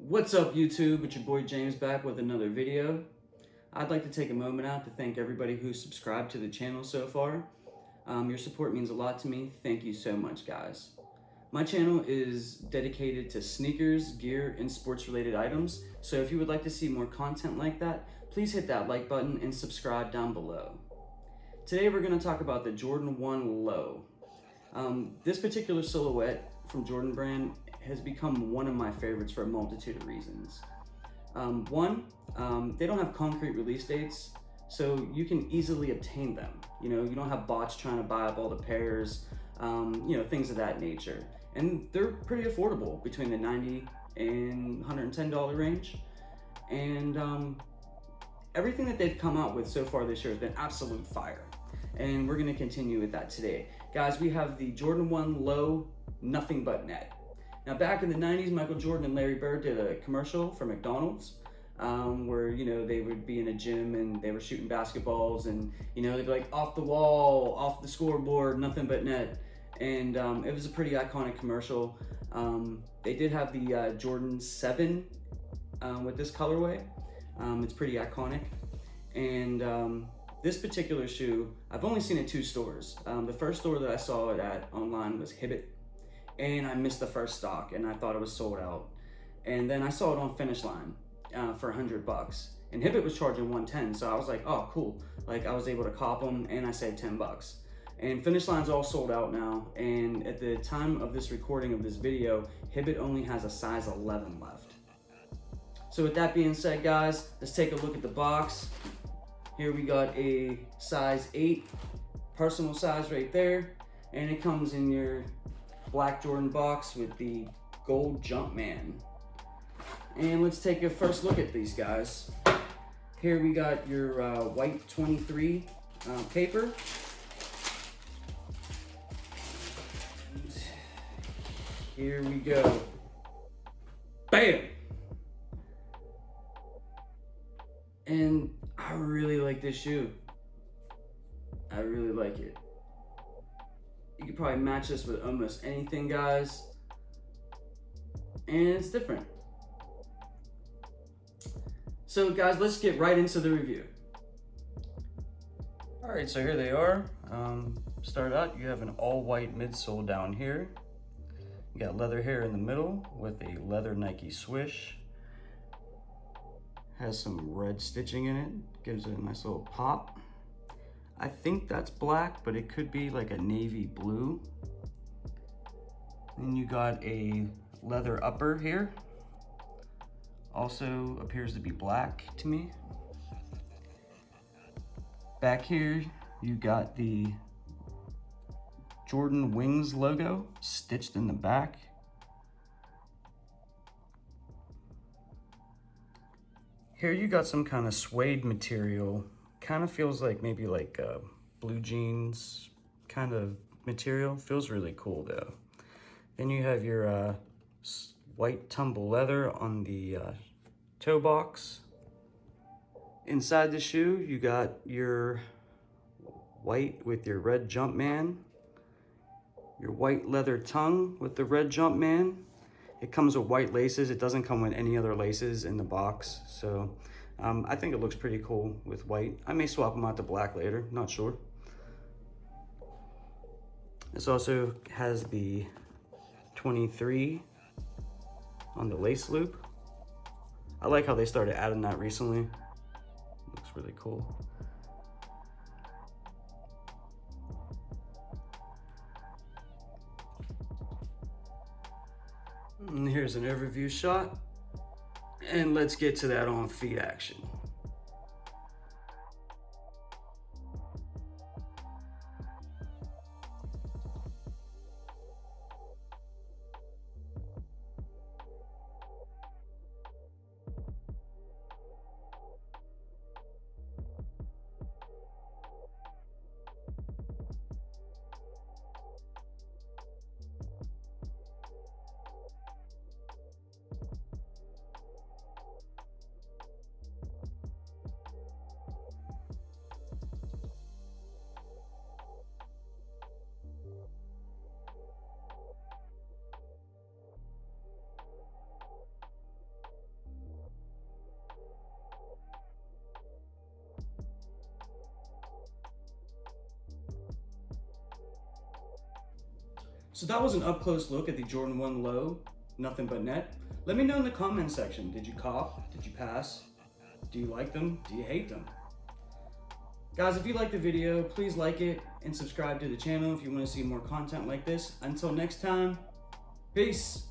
What's up YouTube? It's your boy James back with another video. I'd like to take a moment out to thank everybody who's subscribed to the channel so far. Your support means a lot to me. Thank you so much, guys. My channel is dedicated to sneakers, gear, and sports related items. So if you would like to see more content like that, please hit that like button and subscribe down below. Today we're going to talk about the Jordan 1 Low. This particular silhouette from Jordan brand has become one of my favorites for a multitude of reasons. One, they don't have concrete release dates, so you can easily obtain them. You know, you don't have bots trying to buy up all the pairs, things of that nature. And they're pretty affordable, between the $90 and $110 range. And everything that they've come out with so far this year has been absolute fire. And we're gonna continue with that today. Guys, we have the Jordan 1 Low Nothing But Net. Now, back in the 90s, Michael Jordan and Larry Bird did a commercial for McDonald's where, they would be in a gym and they were shooting basketballs and, they'd be like, off the wall, off the scoreboard, nothing but net. And it was a pretty iconic commercial. They did have the Jordan 7 with this colorway. It's pretty iconic. And this particular shoe, I've only seen it 2 stores. The first store that I saw it at online was Hibbett. And I missed the first stock and I thought it was sold out. And then I saw it on Finish Line for $100. And Hibbett was charging $110, so I was like, oh, cool. Like, I was able to cop them and I saved $10. And Finish Line's all sold out now. And at the time of this recording of this video, Hibbett only has a size 11 left. So with that being said, guys, let's take a look at the box. Here we got a size 8, personal size right there. And it comes in your black Jordan box with the gold Jumpman. And let's take a first look at these guys. Here we got your white 23 paper. Here we go. Bam! And I really like this shoe. I really like it. You could probably match this with almost anything, guys. And it's different. So guys, let's get right into the review. All right, so here they are. Start out, you have an all white midsole down here. You got leather here in the middle with a leather Nike swoosh. Has some red stitching in it, gives it a nice little pop. I think that's black, but it could be like a navy blue. Then you got a leather upper here. Also appears to be black to me. Back here, you got the Jordan Wings logo stitched in the back. Here you got some kind of suede material. Kind of feels like maybe like blue jeans kind of material. Feels really cool though. Then you have your white tumble leather on the toe box. Inside the shoe, you got your white with your red Jumpman. Your white leather tongue with the red Jumpman. It comes with white laces. It doesn't come with any other laces in the box. So I think it looks pretty cool with white. I may swap them out to black later, not sure. This also has the 23 on the lace loop. I like how they started adding that recently. Looks really cool. And here's an overview shot. And let's get to that on feet action. So that was an up close look at the Jordan 1 Low, nothing but net. Let me know in the comment section, did you cop? Did you pass? Do you like them? Do you hate them? Guys, if you like the video, please like it and subscribe to the channel if you want to see more content like this. Until next time, peace.